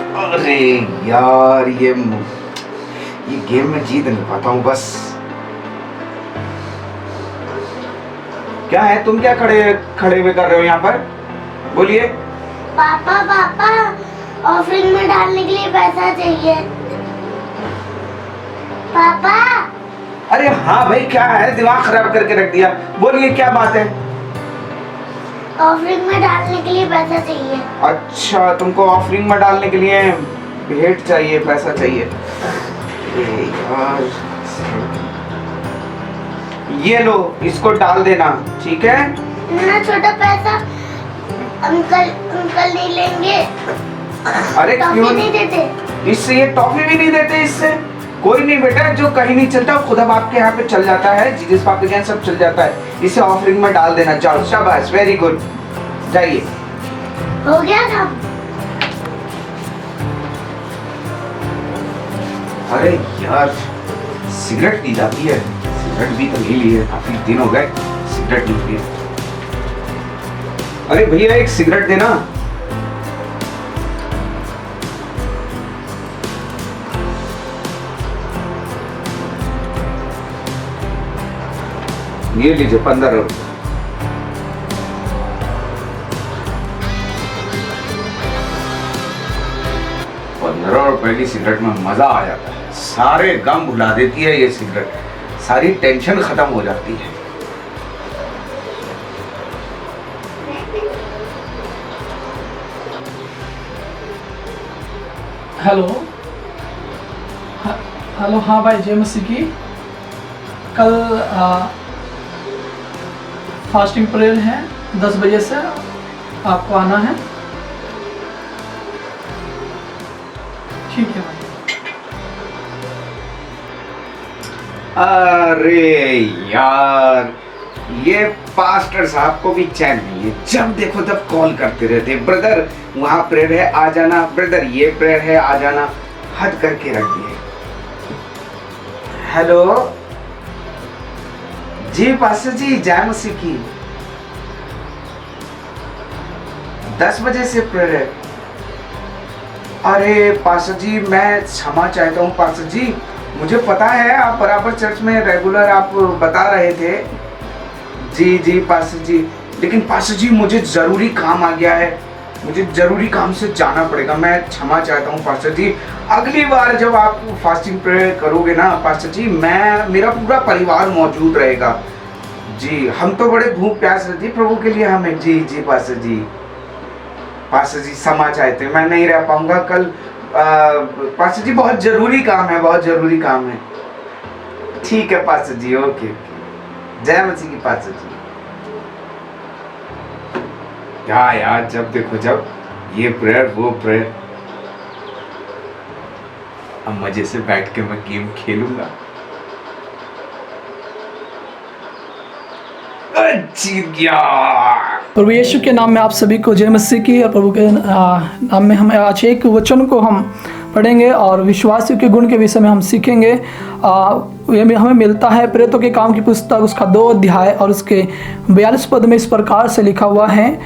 अरे यार, ये गेम में जीत नहीं पाता हूँ बस। क्या है, तुम क्या खड़े खड़े हुए कर रहे हो यहाँ पर? बोलिए। पापा पापा, ऑफरिंग में डालने के लिए पैसा चाहिए। पापा। अरे हाँ भाई, क्या है, दिमाग खराब करके रख दिया। बोलिए क्या बात है? ऑफरिंग में डालने के लिए पैसा चाहिए। अच्छा, तुमको ऑफरिंग में डालने के लिए भेंट चाहिए, पैसा चाहिए। अरे यार, ये लो, इसको डाल देना, ठीक है? इतना छोटा पैसा अंकल अंकल नहीं लेंगे। अरे क्यों नहीं देते? इससे ये टॉफी भी नहीं देते इससे? कोई नहीं बेटा, जो कहीं नहीं चलता खुद अब आपके यहाँ पे चल जाता है। जीसस पापा के यहाँ सब चल जाता है। इसे ऑफरिंग में डाल देना। जाओ, शाबाश, वेरी गुड, जाइए। हो गया काम। अरे यार, सिगरेट पी जाती है। सिगरेट भी तो नहीं ली है, काफी दिन हो गए सिगरेट नहीं पिए। अरे भैया, एक सिगरेट देना। ये लीजिए 15 रुपए। 15 रुपए की सिगरेट में मजा आ जाता है। सारे गम भुला देती है ये सिगरेट, सारी टेंशन खत्म हो जाती है। हेलो। हेलो, हाँ भाई, जय मसीह की। कल फास्टिंग प्रेयर है 10 बजे से, आपको आना है। ठीक है भाई। अरे यार, ये पास्टर साहब को भी चैन नहीं है। जब देखो तब कॉल करते रहते, ब्रदर वहां प्रेयर है आ जाना, ब्रदर ये प्रेयर है आ जाना। हद करके रख दिए। हेलो जी, पास्टर जी, जय मसीह की। 10 बजे से प्रेयर है। अरे पास्टर जी, मैं क्षमा चाहता हूँ पास्टर जी। मुझे पता है आप बराबर चर्च में रेगुलर आप बता रहे थे। जी जी पास्टर जी, लेकिन पास्टर जी मुझे ज़रूरी काम आ गया है। मुझे ज़रूरी काम से जाना पड़ेगा। मैं क्षमा चाहता हूँ पास्टर जी। अगली बार जब आप फास्टिंग प्रेयर करोगे ना पास्टर जी, मेरा पूरा परिवार मौजूद रहेगा। जी, हम तो बड़े भूख प्यास रहती है प्रभु के लिए हमें। जी जी पास्टर जी। पास्टर जी क्षमा चाहते हैं, मैं नहीं रह पाऊंगा कल। पास्टर जी बहुत ज़रूरी काम है, बहुत ज़रूरी काम है। ठीक है पास्टर जी, ओके ओके। जय मसीह की पास्टर जी। क्या यार, जब देखो जब ये प्रेयर वो प्रेयर। अब मजे से बैठ के मैं गेम खेलूंगा। जीत गया। प्रभु यीशु के नाम में आप सभी को जय मसीह की। और प्रभु के नाम में हम आज एक वचन को हम पढ़ेंगे और विश्वासियों के गुण के विषय में हम सीखेंगे। ये हमें मिलता है प्रेरितों के काम की पुस्तक, उसका 2 अध्याय और उसके 42 पद में इस प्रकार से लिखा हुआ है।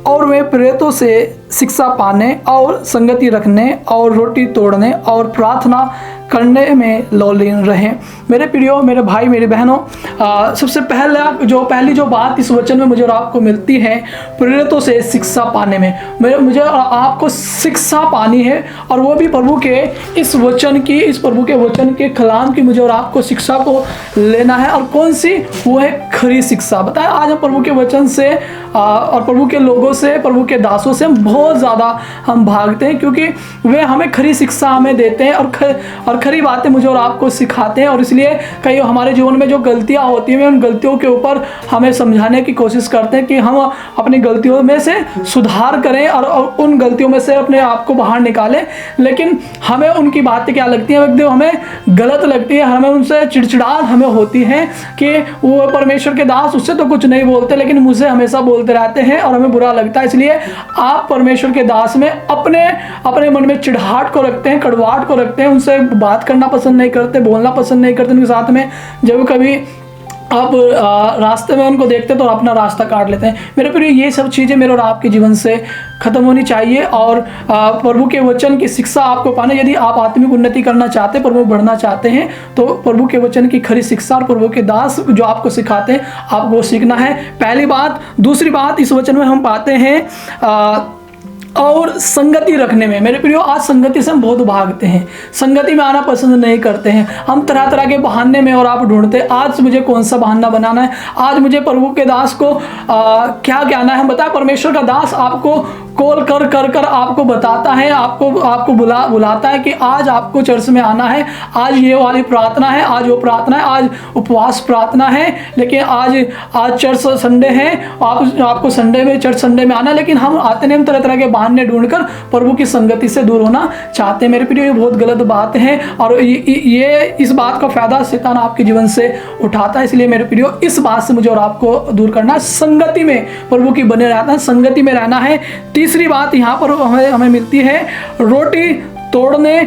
और वे प्रेरितों से शिक्षा पाने और संगति रखने और रोटी तोड़ने और प्रार्थना करने में लौलीन रहें। मेरे प्रियो, मेरे भाई, मेरी बहनों, सबसे पहली जो बात इस वचन में मुझे और आपको मिलती है, प्रेरितों से शिक्षा पाने में। मुझे और आपको शिक्षा पानी है, और वो भी प्रभु के इस प्रभु के वचन के कलाम की मुझे और आपको शिक्षा को लेना है। और कौन सी? वो है खरी शिक्षा। बताएं, आज हम प्रभु के वचन से और प्रभु के लोगों से, प्रभु के दासों से हम बहुत ज़्यादा हम भागते हैं, क्योंकि वे हमें खरी शिक्षा हमें देते हैं और खरी बातें मुझे और आपको सिखाते हैं। और इसलिए कई हमारे जीवन में जो गलतियां होती हैं, उन गलतियों के ऊपर हमें समझाने की कोशिश करते हैं कि हम अपनी गलतियों में से सुधार करें और उन गलतियों में से अपने आप को बाहर निकालें। लेकिन हमें उनकी बातें क्या लगती हैं, एकदम हमें गलत लगती है। हमें उनसे चिड़चिड़ाहट हमें होती है कि वो परमेश्वर के दास उससे तो कुछ नहीं बोलते, लेकिन मुझसे हमेशा बोलते रहते हैं और हमें बुरा लगता है। इसलिए आप परमेश्वर के दास में अपने मन में चिढ़ाहट को रखते हैं, कड़वाहट को रखते हैं, उनसे बात करना पसंद नहीं करते, बोलना पसंद नहीं करते उनके साथ में। जब कभी आप रास्ते में उनको देखते तो अपना रास्ता काट लेते हैं। मेरे प्रिय, ये सब चीज़ें मेरे और आपके जीवन से ख़त्म होनी चाहिए और प्रभु के वचन की शिक्षा आपको पाना। यदि आप आत्मिक उन्नति करना चाहते हैं, प्रभु बढ़ना चाहते हैं, तो प्रभु के वचन की खरी शिक्षा और प्रभु के दास जो आपको सिखाते हैं आपको वो सीखना है, पहली बात। दूसरी बात, इस वचन में हम पाते हैं और संगति रखने में। मेरे प्रियो, आज संगति से हम बहुत भागते हैं, संगति में आना पसंद नहीं करते हैं। हम तरह तरह के बहाने में और आप ढूंढते हैं, आज मुझे कौन सा बहाना बनाना है, आज मुझे प्रभु के दास को क्या कहना है। हम बताएं, परमेश्वर का दास आपको कॉल कर कर कर आपको बताता है, आपको बुलाता है कि आज आपको चर्च में आना है, आज ये वाली प्रार्थना है, आज वो प्रार्थना है, आज उपवास प्रार्थना है, लेकिन आज चर्च संडे है, आपको संडे में चर्च संडे में आना। लेकिन हम आते नहीं, हम तरह तरह के बहाने ढूंढकर प्रभु की संगति से दूर होना चाहते हैं। मेरे प्रिय, ये बहुत गलत बात है और ये इस बात का फायदा शैतान आपके जीवन से उठाता है। इसलिए मेरे प्रिय, इस बात से मुझे और आपको दूर करना है, संगति में प्रभु की बने रहना है, संगति में रहना है। तीसरी बात यहाँ पर हमें मिलती है रोटी तोड़ने।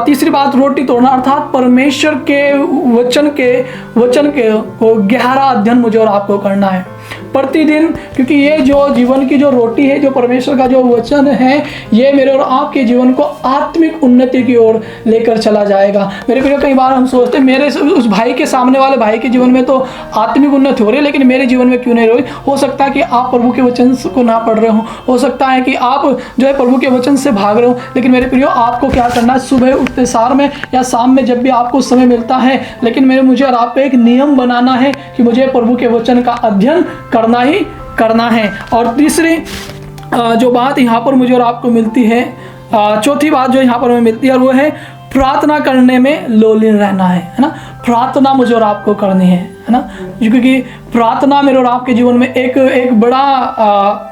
तीसरी बात रोटी तोड़ना, अर्थात परमेश्वर के वचन के को गहरा अध्ययन मुझे और आपको करना है प्रतिदिन, क्योंकि ये जो जीवन की जो रोटी है, जो परमेश्वर का जो वचन है, ये मेरे और आपके जीवन को आत्मिक उन्नति की ओर लेकर चला जाएगा। मेरे प्रिय, कई बार हम सोचते हैं मेरे उस भाई के सामने वाले भाई के जीवन में तो आत्मिक उन्नति हो रही है, लेकिन मेरे जीवन में क्यों नहीं हो रही। हो सकता है कि आप प्रभु के वचन को ना पढ़ रहे हो सकता है कि आप जो है प्रभु के वचन से भाग रहे हो। लेकिन मेरे प्रिय, आपको क्या करना है, सुबह उठते सार में या शाम में जब भी आपको समय मिलता है, लेकिन मुझे और आपको एक नियम बनाना है कि मुझे प्रभु के वचन का अध्ययन करना ही करना है। और तीसरी जो बात यहाँ पर मुझे और आपको मिलती है, चौथी बात जो यहाँ पर हमें मिलती है, वो है प्रार्थना करने में लोलीन रहना है ना। प्रार्थना मुझे और आपको करनी है ना, क्योंकि प्रार्थना मेरे और आपके जीवन में एक बड़ा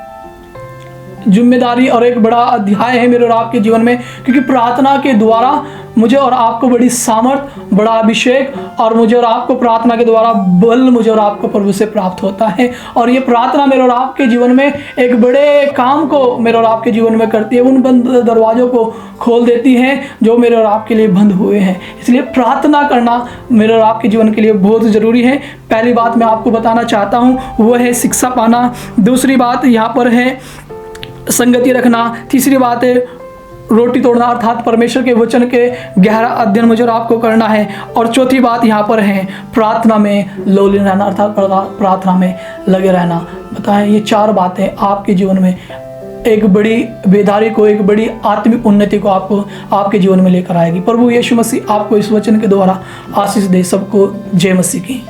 जिम्मेदारी और एक बड़ा अध्याय है मेरे और आपके जीवन में, क्योंकि प्रार्थना के द्वारा मुझे और आपको बड़ी सामर्थ, बड़ा अभिषेक और मुझे और आपको प्रार्थना के द्वारा बल मुझे और आपको प्रभु से प्राप्त होता है। और ये प्रार्थना मेरे और आपके जीवन में एक बड़े काम को मेरे और आपके जीवन में करती है, उन बंद दरवाज़ों को खोल देती है जो मेरे और आपके लिए बंद हुए हैं। इसलिए प्रार्थना करना मेरे और आपके जीवन के लिए बहुत ज़रूरी है। पहली बात मैं आपको बताना चाहता हूँ वो है शिक्षा पाना। दूसरी बात यहाँ पर है संगति रखना। तीसरी बात है रोटी तोड़ना, अर्थात परमेश्वर के वचन के गहरा अध्ययन मुझे और आपको करना है। और चौथी बात यहाँ पर है प्रार्थना में लोलीन रहना, अर्थात प्रार्थना में लगे रहना। बताएं, ये चार बातें आपके जीवन में एक बड़ी बेदारी को, एक बड़ी आत्मिक उन्नति को आपके जीवन में लेकर आएगी। प्रभु यीशु मसीह आपको इस वचन के द्वारा आशीष दे। सबको जय मसीह की।